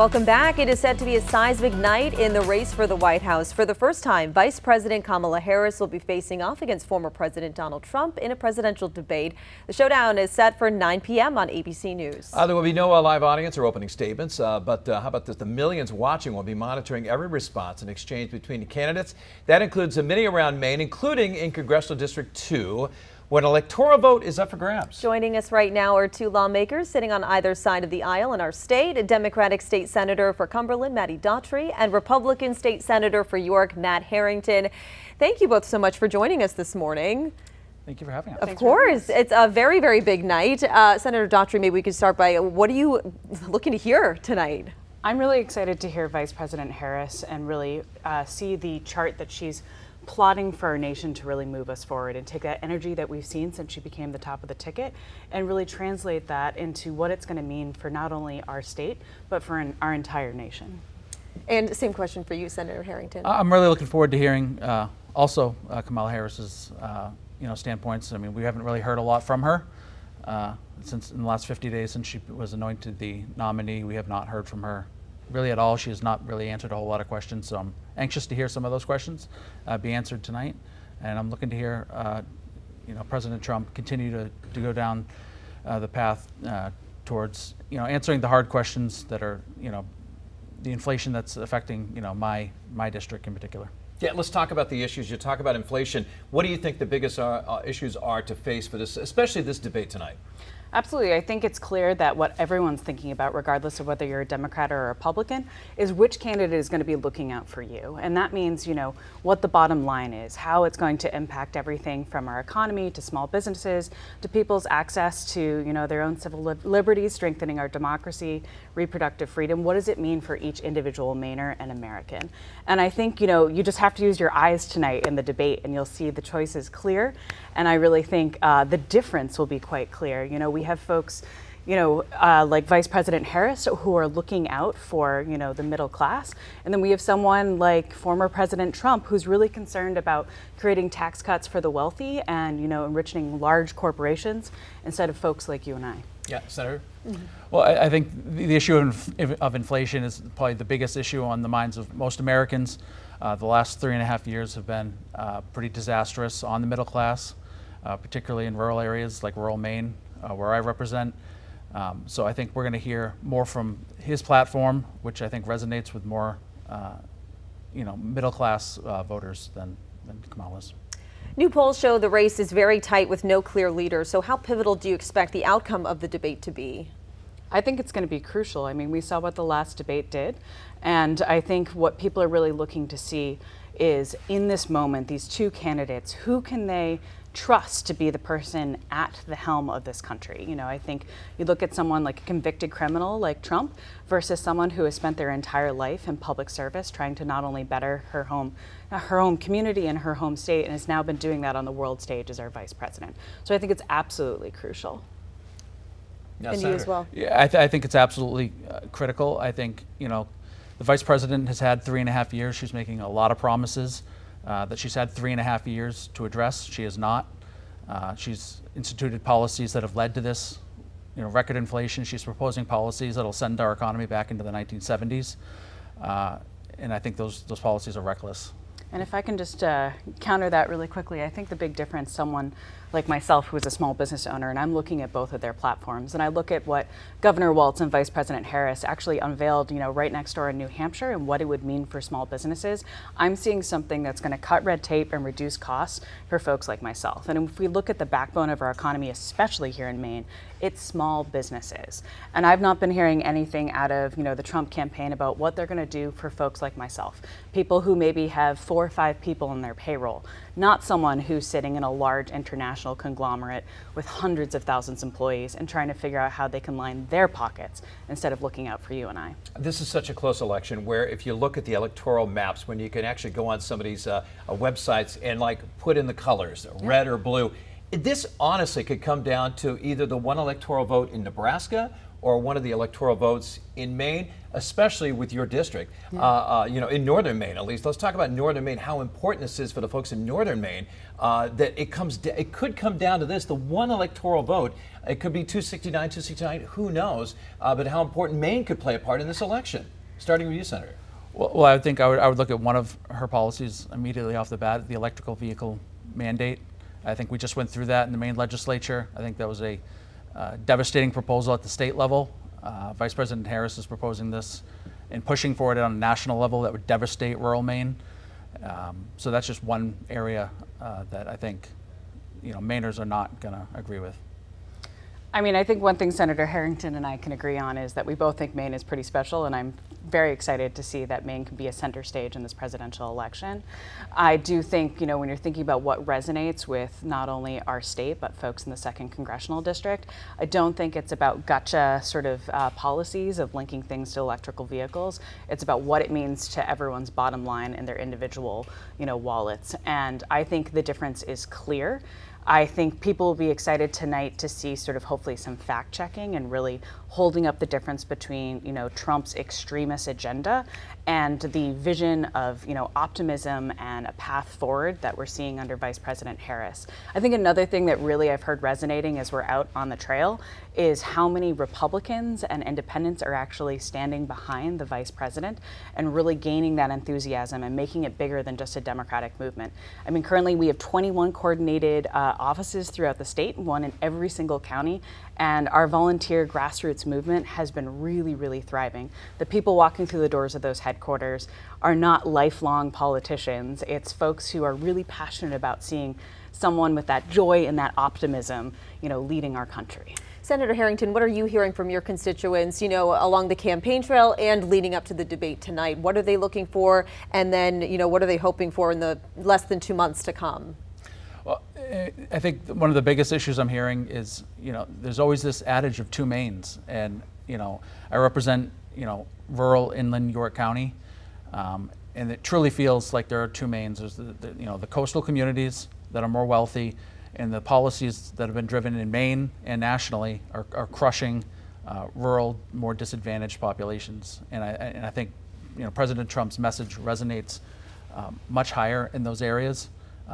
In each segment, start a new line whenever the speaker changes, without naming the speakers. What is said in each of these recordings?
Welcome back. It is set to be a seismic night in the race for the White House. For the first time, Vice President Kamala Harris will be facing off against former President Donald Trump in a presidential debate. The showdown is set for 9 p.m. on ABC News.
There will be no live audience or opening statements, but how about this? The millions watching will be monitoring every response and exchange between the candidates. That includes many around Maine, including in Congressional District 2. When electoral vote is up for grabs.
Joining us right now are two lawmakers sitting on either side of the aisle in our state, a Democratic State Senator for Cumberland, Mattie Daughtry, and Republican State Senator for York, Matt Harrington. Thank you both so much for joining us this morning.
Thank you for having us.
Of course. It's a very, very big night. Senator Daughtry, maybe we could start by, what are you looking to hear tonight?
I'm really excited to hear Vice President Harris and really see the chart that she's plotting for our nation to really move us forward and take that energy that we've seen since she became the top of the ticket and really translate that into what it's going to mean for not only our state, but for our entire nation.
And same question for you, Senator Harrington.
I'm really looking forward to hearing also Kamala Harris's standpoints. I mean, we haven't really heard a lot from her since in the last 50 days since she was anointed the nominee. We have not heard from her really at all. She has not really answered a whole lot of questions, so I'm anxious to hear some of those questions be answered tonight. And I'm looking to hear President Trump continue to go down the path towards answering the hard questions that are the inflation that's affecting my district in particular.
Yeah, let's talk about the issues. You talk about inflation. What do you think the biggest issues are to face for this, especially this debate tonight?
Absolutely. I think it's clear that what everyone's thinking about, regardless of whether you're a Democrat or a Republican, is which candidate is going to be looking out for you. And that means, what the bottom line is, how it's going to impact everything from our economy to small businesses to people's access to, their own civil liberties, strengthening our democracy, reproductive freedom. What does it mean for each individual Mainer and American? And I think, you just have to use your eyes tonight in the debate and you'll see the choices clear. And I really think the difference will be quite clear. We have folks, like Vice President Harris, who are looking out for, the middle class. And then we have someone like former President Trump, who's really concerned about creating tax cuts for the wealthy and, enriching large corporations instead of folks like you and I.
Yeah, Senator?
Mm-hmm. Well, I think the issue of inflation is probably the biggest issue on the minds of most Americans. The last 3.5 years have been pretty disastrous on the middle class, particularly in rural areas like rural Maine, where I represent. So I think we're going to hear more from his platform, which I think resonates with more, middle class voters than Kamala's.
New polls show the race is very tight with no clear leader. So how pivotal do you expect the outcome of the debate to be?
I think it's going to be crucial. I mean, we saw what the last debate did. And I think what people are really looking to see is in this moment, these two candidates, who can they trust to be the person at the helm of this country? I think you look at someone like a convicted criminal like Trump versus someone who has spent their entire life in public service trying to not only better her home community and her home state, and has now been doing that on the world stage as our vice president. So I think it's absolutely crucial.
Yeah,
and you as well.
Yeah, I think it's absolutely critical. I think, the vice president has had 3.5 years. She's making a lot of promises that she's had 3.5 years to address. She has not. She's instituted policies that have led to this, record inflation. She's proposing policies that'll send our economy back into the 1970s. And I think those policies are reckless.
And if I can just counter that really quickly, I think the big difference, someone like myself who is a small business owner, and I'm looking at both of their platforms, and I look at what Governor Walz and Vice President Harris actually unveiled, right next door in New Hampshire, and what it would mean for small businesses. I'm seeing something that's going to cut red tape and reduce costs for folks like myself. And if we look at the backbone of our economy, especially here in Maine, it's small businesses. And I've not been hearing anything out of, the Trump campaign about what they're going to do for folks like myself, people who maybe have 4 or 5 people on their payroll, not someone who's sitting in a large international conglomerate with hundreds of thousands of employees and trying to figure out how they can line their pockets instead of looking out for you and I.
This is such a close election where if you look at the electoral maps, when you can actually go on somebody's websites and put in the colors, red or blue, this honestly could come down to either the one electoral vote in Nebraska or one of the electoral votes in Maine, especially with your district, in northern Maine at least. Let's talk about northern Maine, how important this is for the folks in northern Maine, that it could come down to this, the one electoral vote. It could be 269, who knows, but how important Maine could play a part in this election. Starting with you, Senator.
Well, I think I would look at one of her policies immediately off the bat, the electrical vehicle mandate. I think we just went through that in the Maine legislature. I think that was a devastating proposal at the state level. Vice President Harris is proposing this and pushing for it on a national level that would devastate rural Maine. So that's just one area that I think Mainers are not going to agree with.
I mean, I think one thing Senator Harrington and I can agree on is that we both think Maine is pretty special, and I'm very excited to see that Maine can be a center stage in this presidential election. I do think, when you're thinking about what resonates with not only our state, but folks in the 2nd Congressional District, I don't think it's about gotcha sort of policies of linking things to electrical vehicles. It's about what it means to everyone's bottom line and their individual, wallets. And I think the difference is clear. I think people will be excited tonight to see sort of hopefully some fact checking and really holding up the difference between, Trump's extremist agenda and the vision of, optimism and a path forward that we're seeing under Vice President Harris. I think another thing that really I've heard resonating as we're out on the trail is how many Republicans and independents are actually standing behind the Vice President and really gaining that enthusiasm and making it bigger than just a Democratic movement. I mean, currently we have 21 coordinated offices throughout the state, one in every single county, and our volunteer grassroots movement has been really, really thriving. The people walking through the doors of those headquarters are not lifelong politicians. It's folks who are really passionate about seeing someone with that joy and that optimism, leading our country.
Senator Harrington, what are you hearing from your constituents, along the campaign trail and leading up to the debate tonight? What are they looking for? And then, what are they hoping for in the less than 2 months to come?
Well, I think one of the biggest issues I'm hearing is, there's always this adage of two Maines. And, I represent, rural inland York County. And it truly feels like there are two Maines. There's the coastal communities that are more wealthy, and the policies that have been driven in Maine and nationally are crushing rural, more disadvantaged populations. And I think President Trump's message resonates much higher in those areas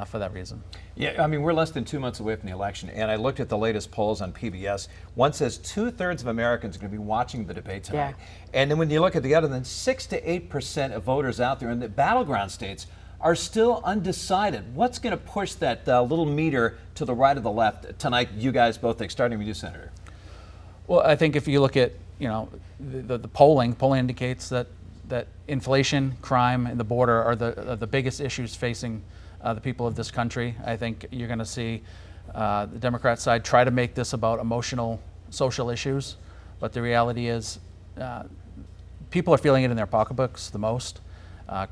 for that reason.
Yeah, I mean, we're less than 2 months away from the election, and I looked at the latest polls on PBS. One says 2/3 of Americans are going to be watching the debate tonight. Yeah. And then when you look at the other, then 6 to 8% of voters out there in the battleground states are still undecided. What's going to push that little meter to the right or the left tonight, you guys both think, starting with you, Senator?
Well, I think if you look at, the polling indicates that inflation, crime, and the border are the biggest issues facing the people of this country. I think you're going to see the Democrat side try to make this about emotional social issues, but the reality is people are feeling it in their pocketbooks the most.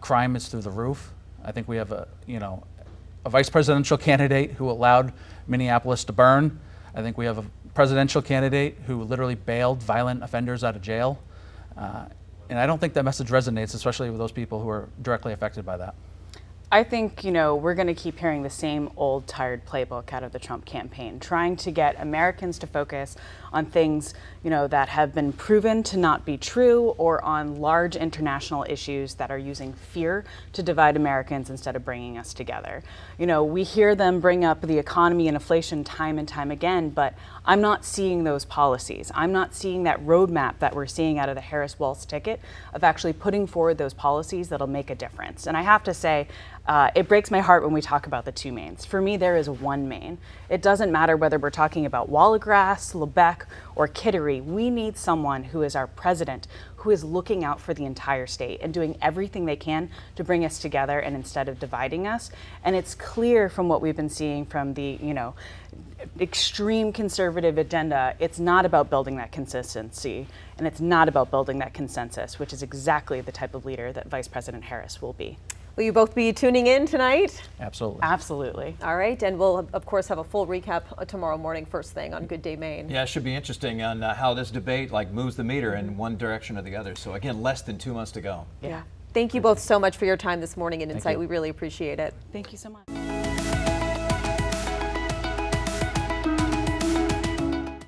Crime is through the roof. I think we have a vice presidential candidate who allowed Minneapolis to burn. I think we have a presidential candidate who literally bailed violent offenders out of jail. And I don't think that message resonates, especially with those people who are directly affected by that.
I think, we're going to keep hearing the same old tired playbook out of the Trump campaign, trying to get Americans to focus on things, that have been proven to not be true, or on large international issues that are using fear to divide Americans instead of bringing us together. We hear them bring up the economy and inflation time and time again, but I'm not seeing those policies. I'm not seeing that roadmap that we're seeing out of the Harris-Walz ticket of actually putting forward those policies that'll make a difference. And I have to say, it breaks my heart when we talk about the two Maines. For me, there is one Maine. It doesn't matter whether we're talking about Wallagrass, Lebec, or Kittery. We need someone who is our president, who is looking out for the entire state and doing everything they can to bring us together and instead of dividing us. And it's clear from what we've been seeing from the, extreme conservative agenda, it's not about building that consistency, and it's not about building that consensus, which is exactly the type of leader that Vice President Harris will be.
Will you both be tuning in tonight?
Absolutely.
Absolutely.
All right, and we'll, of course, have a full recap tomorrow morning, first thing on Good Day Maine.
Yeah, it should be interesting on how this debate moves the meter in one direction or the other. So again, less than 2 months to go.
Yeah. Thank you both so much for your time this morning and insight. We really appreciate it.
Thank you so much.